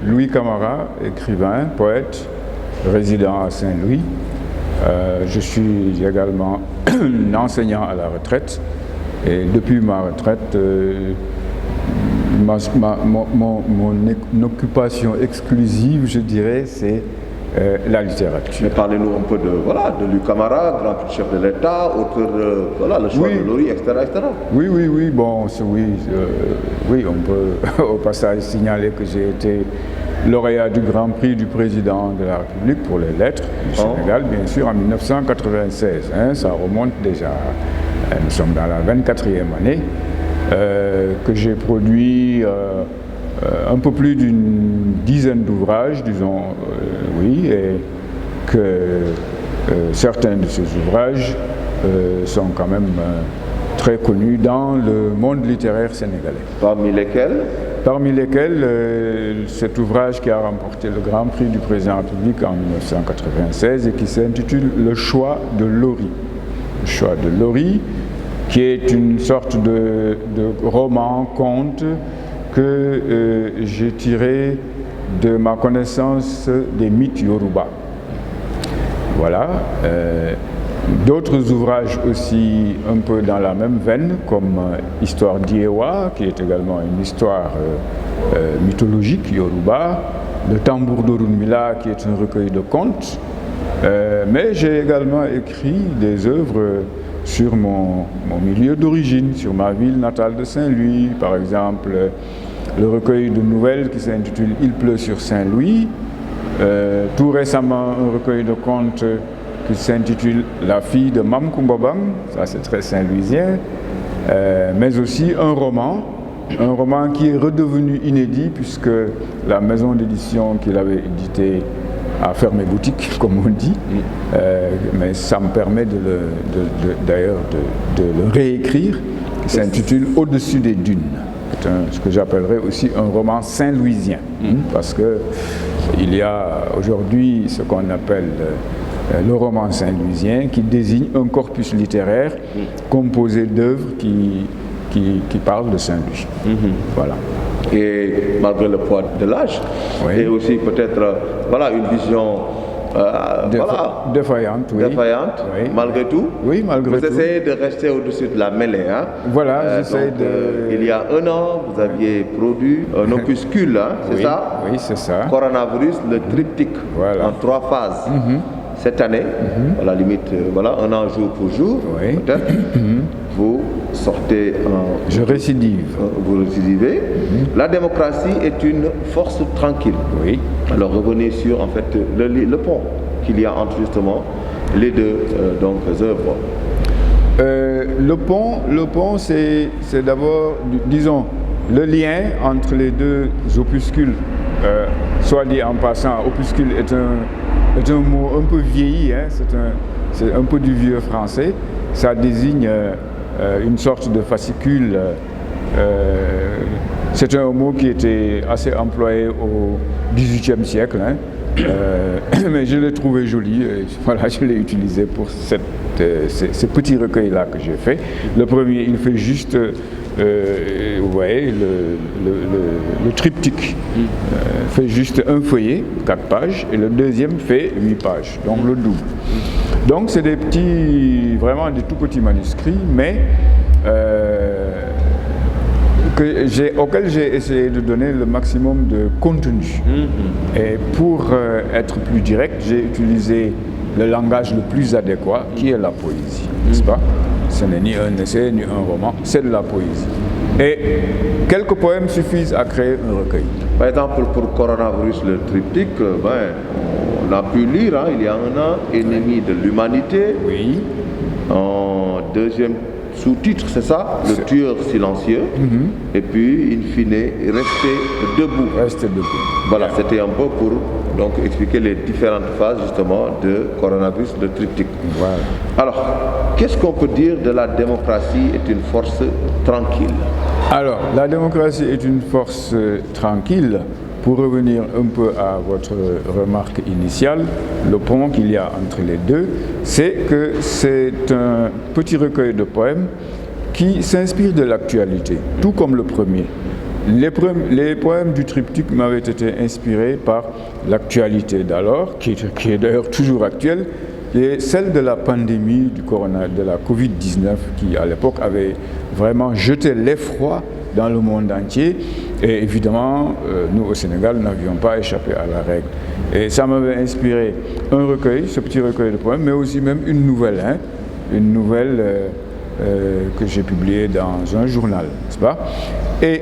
Louis Camara, écrivain, poète, résident à Saint-Louis. Je suis également enseignant à la retraite et depuis ma retraite, mon occupation exclusive, je dirais, c'est la littérature. Mais parlez-nous un peu de Louis Camara, grand chef de l'État, auteur, le choix de Lori, etc., etc. Oui, on peut au passage signaler que j'ai été lauréat du Grand Prix du Président de la République pour les lettres du Sénégal, bien sûr, en 1996. Ça remonte déjà, nous sommes dans la 24e année, que j'ai produit un peu plus d'une dizaine d'ouvrages, disons, et que certains de ces ouvrages sont quand même très connus dans le monde littéraire sénégalais. Parmi lesquels cet ouvrage qui a remporté le Grand Prix du Président de la République en 1996 et qui s'intitule « Le choix de Lori ». Le choix de Lori, qui est une sorte de roman, conte, que j'ai tiré de ma connaissance des mythes Yoruba. Voilà. D'autres ouvrages aussi un peu dans la même veine, comme Histoire d'Iewa, qui est également une histoire mythologique Yoruba, Le Tambour d'Orunmila, qui est un recueil de contes. Mais j'ai également écrit des œuvres sur mon milieu d'origine, sur ma ville natale de Saint-Louis, par exemple, le recueil de nouvelles qui s'intitule « Il pleut sur Saint-Louis », tout récemment un recueil de contes qui s'intitule « La fille de Mam Kumbabang », ça c'est très saint-louisien, mais aussi un roman qui est redevenu inédit puisque la maison d'édition qu'il avait édité a fermé boutique, comme on dit, mais ça me permet d'ailleurs de le réécrire, qui s'intitule « Au-dessus des dunes ». C'est ce que j'appellerais aussi un roman saint-louisien, parce qu'il y a aujourd'hui ce qu'on appelle le roman saint-louisien qui désigne un corpus littéraire composé d'œuvres qui parlent de Saint-Louis. Voilà. Et malgré le poids de l'âge, et aussi peut-être une vision défaillante, malgré tout. Oui, malgré tout. Vous essayez de rester au-dessus de la mêlée. Voilà, j'essaie de... Il y a un an, vous aviez produit un opuscule, c'est ça? Oui, c'est ça. Coronavirus, le triptyque, en 3 phases. Cette année, à la limite, un an jour pour jour, peut-être, vous sortez Je récidive. Vous récidivez. La démocratie est une force tranquille. Oui. Alors revenez sur en fait le pont qu'il y a entre justement les deux œuvres. Le pont, c'est d'abord, disons, le lien entre les deux opuscules. Soit dit en passant, opuscule est un mot un peu vieilli, c'est un peu du vieux français. Ça désigne une sorte de fascicule. C'est un mot qui était assez employé au XVIIIe siècle, mais je l'ai trouvé joli et voilà, je l'ai utilisé pour ces petits recueils-là que j'ai fait. Le premier, il fait juste, vous voyez, le triptyque fait juste un feuillet, 4 pages, et le deuxième fait 8 pages, donc le double. Donc c'est vraiment des tout petits manuscrits, mais auxquels j'ai essayé de donner le maximum de contenu. Et pour être plus direct, j'ai utilisé le langage le plus adéquat, qui est la poésie, n'est-ce pas? Ce n'est ni un essai, ni un roman, c'est de la poésie. Et quelques poèmes suffisent à créer un recueil. Par exemple, pour Coronavirus, le triptyque, on a pu lire, il y a un an, Ennemi de l'humanité. Oui. En deuxième sous-titre, c'est ça, Le tueur silencieux. Et puis, in fine, Rester debout. Rester debout. Voilà, c'était un peu pour expliquer les différentes phases justement de Coronavirus, le triptyque. Voilà. Alors, qu'est-ce qu'on peut dire de la démocratie est une force tranquille? Alors, la démocratie est une force tranquille. Pour revenir un peu à votre remarque initiale, le pont qu'il y a entre les deux, c'est que c'est un petit recueil de poèmes qui s'inspire de l'actualité, tout comme le premier. Les poèmes du triptyque m'avaient été inspirés par l'actualité d'alors, qui est d'ailleurs toujours actuelle, et celle de la pandémie de la Covid-19, qui à l'époque avait vraiment jeté l'effroi dans le monde entier. Et évidemment, nous au Sénégal n'avions pas échappé à la règle. Et ça m'avait inspiré un recueil, ce petit recueil de poèmes, mais aussi même une nouvelle, que j'ai publiée dans un journal, n'est-ce pas? Et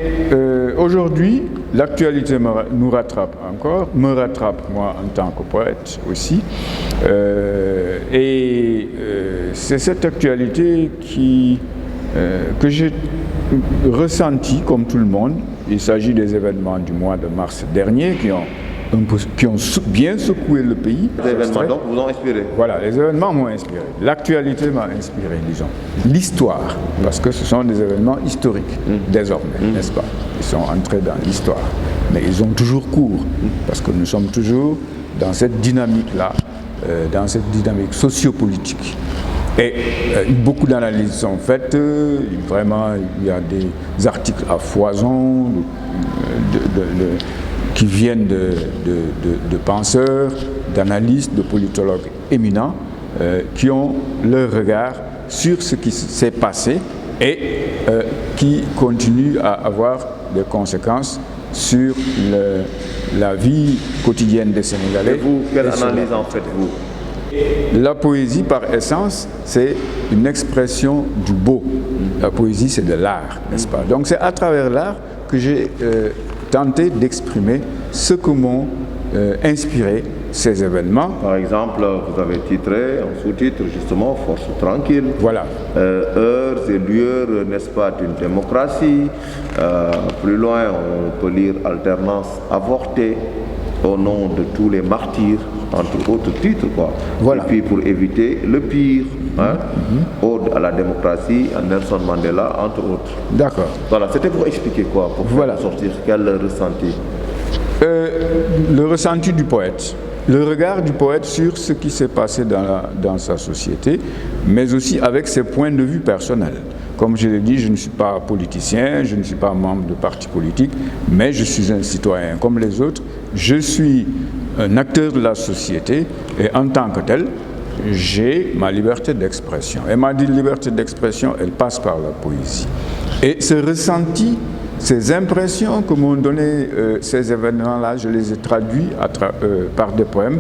aujourd'hui, l'actualité nous rattrape encore, me rattrape moi en tant que poète aussi. C'est cette actualité que j'ai ressentie comme tout le monde. Il s'agit des événements du mois de mars dernier qui ont bien secoué le pays. Les événements donc vous ont inspiré? Voilà, les événements m'ont inspiré. L'actualité m'a inspiré, disons. L'histoire, parce que ce sont des événements historiques, désormais, n'est-ce pas? Ils sont entrés dans l'histoire. Mais ils ont toujours cours, parce que nous sommes toujours dans cette dynamique-là, dans cette dynamique sociopolitique. Et beaucoup d'analyses sont faites, vraiment il y a des articles à foison qui viennent de penseurs, d'analystes, de politologues éminents qui ont leur regard sur ce qui s'est passé et qui continuent à avoir des conséquences sur la vie quotidienne des Sénégalais. Et vous, quelle analyse en faites-vous? La poésie, par essence, c'est une expression du beau. La poésie, c'est de l'art, n'est-ce pas? Donc c'est à travers l'art que j'ai tenté d'exprimer ce que m'ont inspiré ces événements. Par exemple, vous avez titré, en sous-titre, justement, « Force tranquille ». Voilà. Heures et lueurs, n'est-ce pas, d'une démocratie. Plus loin, on peut lire « Alternance avortée ». Au nom de tous les martyrs, entre autres titres, quoi. Voilà. Et puis pour éviter le pire, Ode à la démocratie, à Nelson Mandela, entre autres. D'accord. Voilà, c'était pour expliquer quoi, pour faire sortir quel ressenti? Le ressenti du poète, le regard du poète sur ce qui s'est passé dans sa société, mais aussi avec ses points de vue personnels. Comme je l'ai dit, je ne suis pas politicien, je ne suis pas membre de parti politique, mais je suis un citoyen comme les autres. Je suis un acteur de la société et en tant que tel, j'ai ma liberté d'expression. Et ma liberté d'expression, elle passe par la poésie. Et ce ressenti, ces impressions que m'ont donné ces événements-là, je les ai traduits par des poèmes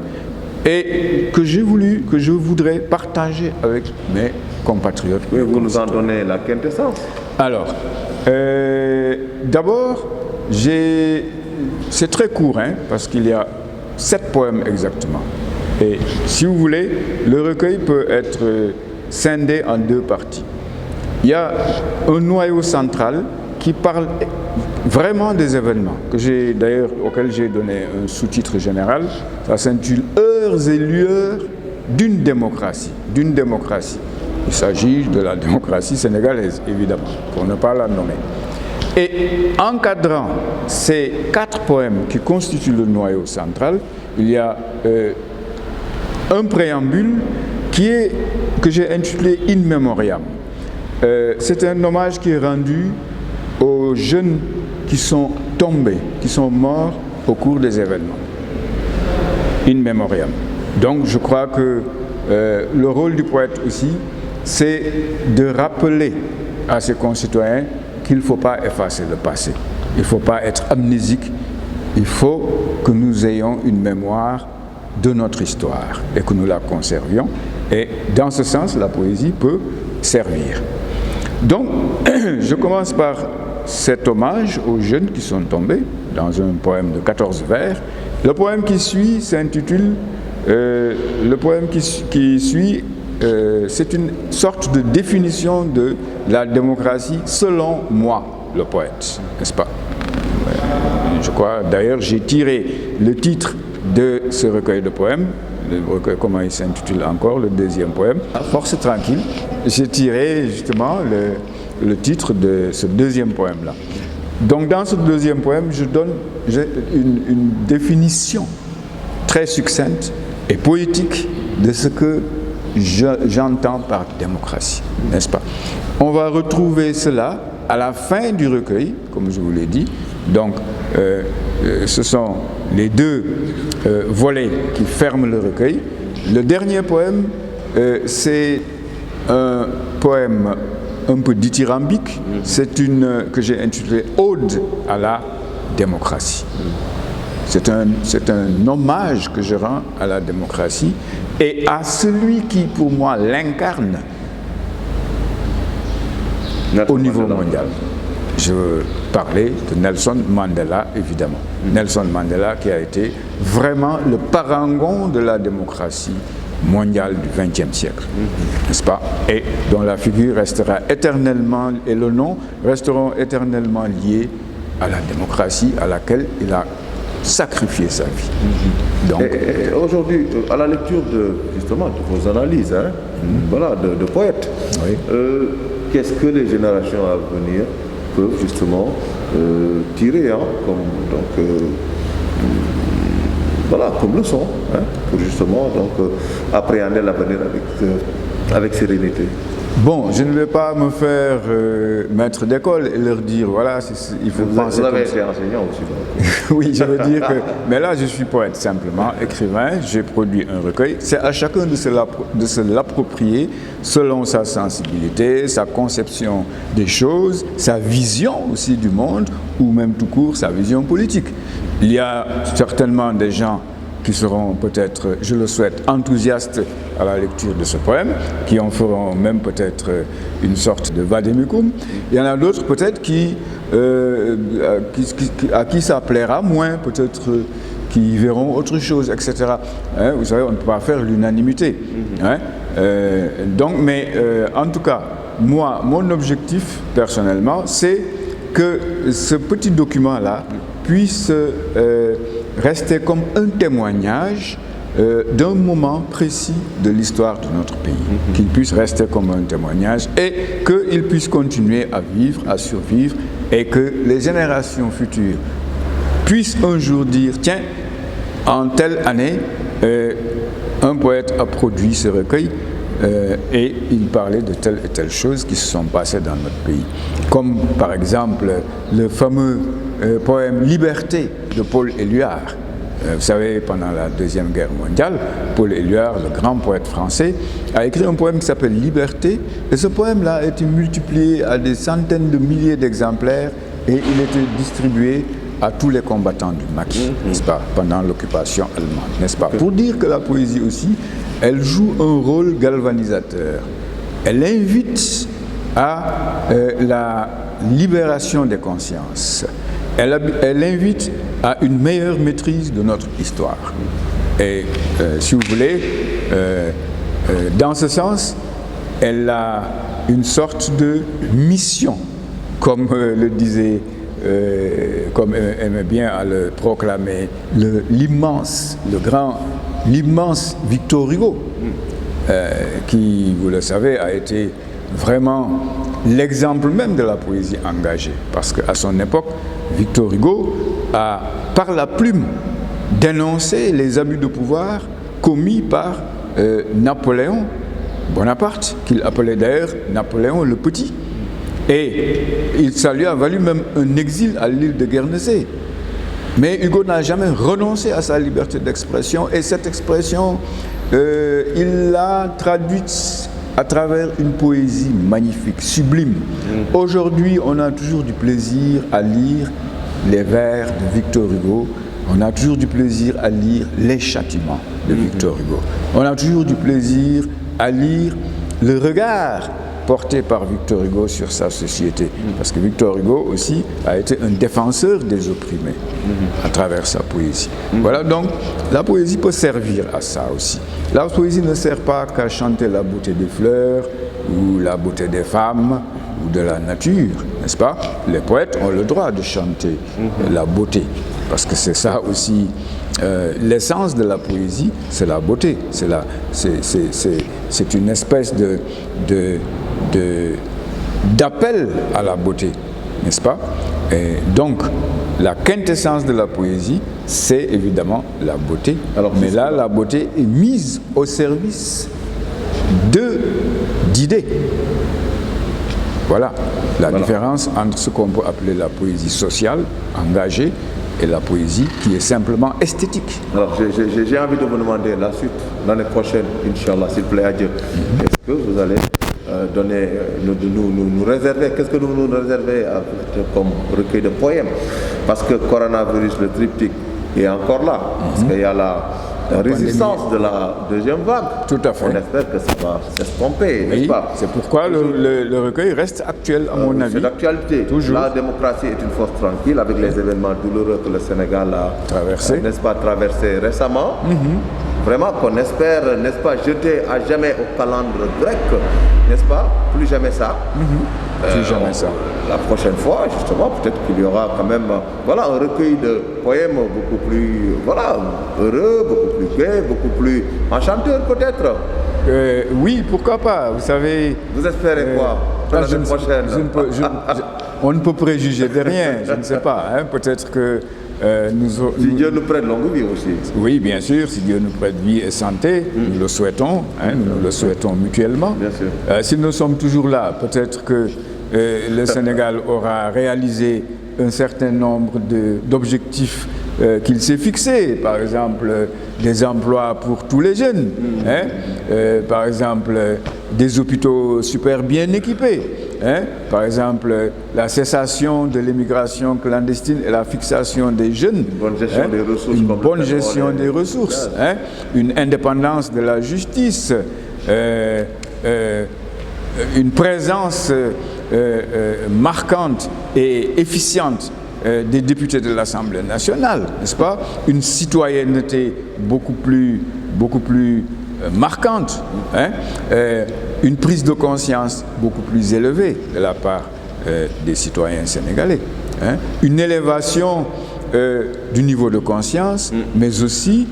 et que je voudrais partager avec mes compatriotes. Oui, vous nous en donnez la quintessence. Alors, d'abord, c'est très court, parce qu'il y a 7 poèmes exactement. Et si vous voulez, le recueil peut être scindé en 2 parties. Il y a un noyau central qui parle vraiment des événements, auquel j'ai donné un sous-titre général. Ça s'intitule « Heures et lueurs d'une démocratie ». Il s'agit de la démocratie sénégalaise, évidemment, pour ne pas la nommer. Et encadrant ces 4 poèmes qui constituent le noyau central, il y a un préambule que j'ai intitulé « In Memoriam ». C'est un hommage qui est rendu aux jeunes qui sont tombés, qui sont morts au cours des événements. In Memoriam. Donc je crois que le rôle du poète aussi, c'est de rappeler à ses concitoyens qu'il ne faut pas effacer le passé. Il ne faut pas être amnésique. Il faut que nous ayons une mémoire de notre histoire et que nous la conservions. Et dans ce sens, la poésie peut servir. Donc, je commence par cet hommage aux jeunes qui sont tombés dans un poème de 14 vers. Le poème qui suit s'intitule c'est une sorte de définition de la démocratie selon moi, le poète, n'est-ce pas? Je crois, d'ailleurs, j'ai tiré le titre de ce recueil de poèmes, comment il s'intitule encore, le 2e poème, Force tranquille. J'ai tiré justement le titre de ce 2e poème-là. Donc dans ce 2e poème, je donne une définition très succincte et poétique de ce que j'entends par démocratie, n'est-ce pas? On va retrouver cela à la fin du recueil, comme je vous l'ai dit, Donc, ce sont les deux volets qui ferment le recueil. Le dernier poème, c'est un poème un peu dithyrambique. C'est une que j'ai intitulée « Ode à la démocratie ». C'est un hommage que je rends à la démocratie et à celui qui, pour moi, l'incarne au niveau mondial. Je veux parler de Nelson Mandela, évidemment. Nelson Mandela qui a été vraiment le parangon de la démocratie mondiale du XXe siècle, n'est-ce pas? Et dont la figure restera éternellement, et le nom resteront éternellement liés à la démocratie à laquelle il a sacrifié sa vie. Donc, et aujourd'hui, à la lecture justement de vos analyses, voilà, de poètes, oui. Qu'est-ce que les générations à venir peuvent justement tirer comme leçon, pour justement appréhender l'avenir avec sérénité. Bon, je ne vais pas me faire maître d'école et leur dire, voilà, il faut penser vous avez comme été enseignant aussi. Donc. Oui, je veux dire que... Mais là, je suis poète simplement, écrivain, j'ai produit un recueil. C'est à chacun de se l'approprier selon sa sensibilité, sa conception des choses, sa vision aussi du monde, ou même tout court, sa vision politique. Il y a certainement des gens qui seront peut-être, je le souhaite, enthousiastes à la lecture de ce poème, qui en feront même peut-être une sorte de vademecum. Il y en a d'autres peut-être à qui ça plaira moins, peut-être qui verront autre chose, etc. Vous savez, on ne peut pas faire l'unanimité. En tout cas, moi, mon objectif, personnellement, c'est que ce petit document-là puisse rester comme un témoignage d'un moment précis de l'histoire de notre pays, qu'il puisse rester comme un témoignage et qu'il puisse continuer à vivre, à survivre, et que les générations futures puissent un jour dire, tiens, en telle année, un poète a produit ce recueil et il parlait de telle et telle chose qui se sont passées dans notre pays. Comme par exemple le fameux poème « Liberté » de Paul Éluard. Vous savez, pendant la Deuxième Guerre mondiale, Paul Éluard, le grand poète français, a écrit un poème qui s'appelle « Liberté ». Et ce poème-là a été multiplié à des centaines de milliers d'exemplaires et il était distribué à tous les combattants du maquis, n'est-ce pas, pendant l'occupation allemande, n'est-ce pas? Pour dire que la poésie aussi, elle joue un rôle galvanisateur. Elle invite à la libération des consciences. Elle invite à une meilleure maîtrise de notre histoire. Et si vous voulez, dans ce sens, elle a une sorte de mission, comme le disait, comme aimait bien à le proclamer l'immense Victor Hugo, qui, vous le savez, a été vraiment l'exemple même de la poésie engagée. Parce qu'à son époque, Victor Hugo a, par la plume, dénoncé les abus de pouvoir commis par Napoléon Bonaparte, qu'il appelait d'ailleurs Napoléon le Petit. Et ça lui a valu même un exil à l'île de Guernesey. Mais Hugo n'a jamais renoncé à sa liberté d'expression, et cette expression, il l'a traduite à travers une poésie magnifique, sublime. Aujourd'hui, on a toujours du plaisir à lire les vers de Victor Hugo, on a toujours du plaisir à lire Les Châtiments de Victor Hugo. On a toujours du plaisir à lire le regard porté par Victor Hugo sur sa société. Parce que Victor Hugo aussi a été un défenseur des opprimés à travers sa poésie. Voilà, donc la poésie peut servir à ça aussi. La poésie ne sert pas qu'à chanter la beauté des fleurs ou la beauté des femmes ou de la nature, n'est-ce pas? Les poètes ont le droit de chanter la beauté, parce que c'est ça aussi, l'essence de la poésie, c'est la beauté. C'est une espèce d'appel à la beauté, n'est-ce pas? Et donc, la quintessence de la poésie, c'est évidemment la beauté. Mais là, la beauté est mise au service d'idées. Voilà. La différence entre ce qu'on peut appeler la poésie sociale, engagée, et la poésie qui est simplement esthétique. Alors j'ai envie de vous demander la suite l'année prochaine, Inch'Allah, s'il plaît à Dieu. Est-ce que vous allez nous réserver, qu'est-ce que nous réservez comme recueil de poèmes? Parce que coronavirus, le triptyque, est encore là. Parce qu'il y a la résistance de la deuxième vague. Tout à fait. On espère que ça va s'estomper, n'est-ce pas? C'est pourquoi le recueil reste actuel, à mon avis. C'est d'actualité. Toujours. La démocratie est une force tranquille avec les événements douloureux que le Sénégal a traversé, n'est-ce pas, traversé récemment. Vraiment qu'on espère, n'est-ce pas, jeter à jamais au calendre grec, n'est-ce pas? Plus jamais ça. Plus jamais ça. La prochaine fois, justement, peut-être qu'il y aura quand même, voilà, un recueil de poèmes beaucoup plus, voilà, heureux, beaucoup plus gai, beaucoup plus enchanteur peut-être. Oui, pourquoi pas. Vous savez. Vous espérez quoi pour l'année prochaine? On ne peut préjuger de rien. Je ne sais pas. Hein, peut-être que si Dieu nous prête longue vie aussi. Oui, bien sûr, si Dieu nous prête vie et santé, nous le souhaitons, hein, nous le souhaitons mutuellement. Bien sûr. Si nous sommes toujours là, peut-être que le Sénégal aura réalisé un certain nombre d'objectifs qu'il s'est fixés, par exemple des emplois pour tous les jeunes, hein, par exemple des hôpitaux super bien équipés, hein, par exemple la cessation de l'immigration clandestine et la fixation des jeunes, une bonne gestion des ressources, une bonne gestion des ressources, hein, une indépendance de la justice, une présence marquante et efficiente des députés de l'Assemblée nationale, n'est-ce pas? Une citoyenneté beaucoup plus marquante, hein? Une prise de conscience beaucoup plus élevée de la part des citoyens sénégalais, hein? Une élévation du niveau de conscience, mais aussi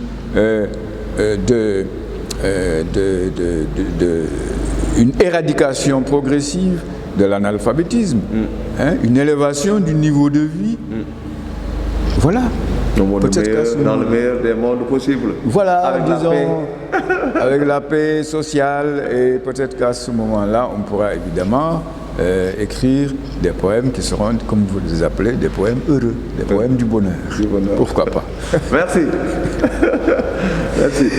une éradication progressive de l'analphabétisme, hein, une élévation du niveau de vie. Voilà. Dans le meilleur des mondes possibles. Voilà, avec disons, la paix. Avec la paix sociale, et peut-être qu'à ce moment-là, on pourra évidemment écrire des poèmes qui seront, comme vous les appelez, des poèmes heureux, des poèmes du bonheur. Du bonheur. Pourquoi pas? Merci. Merci.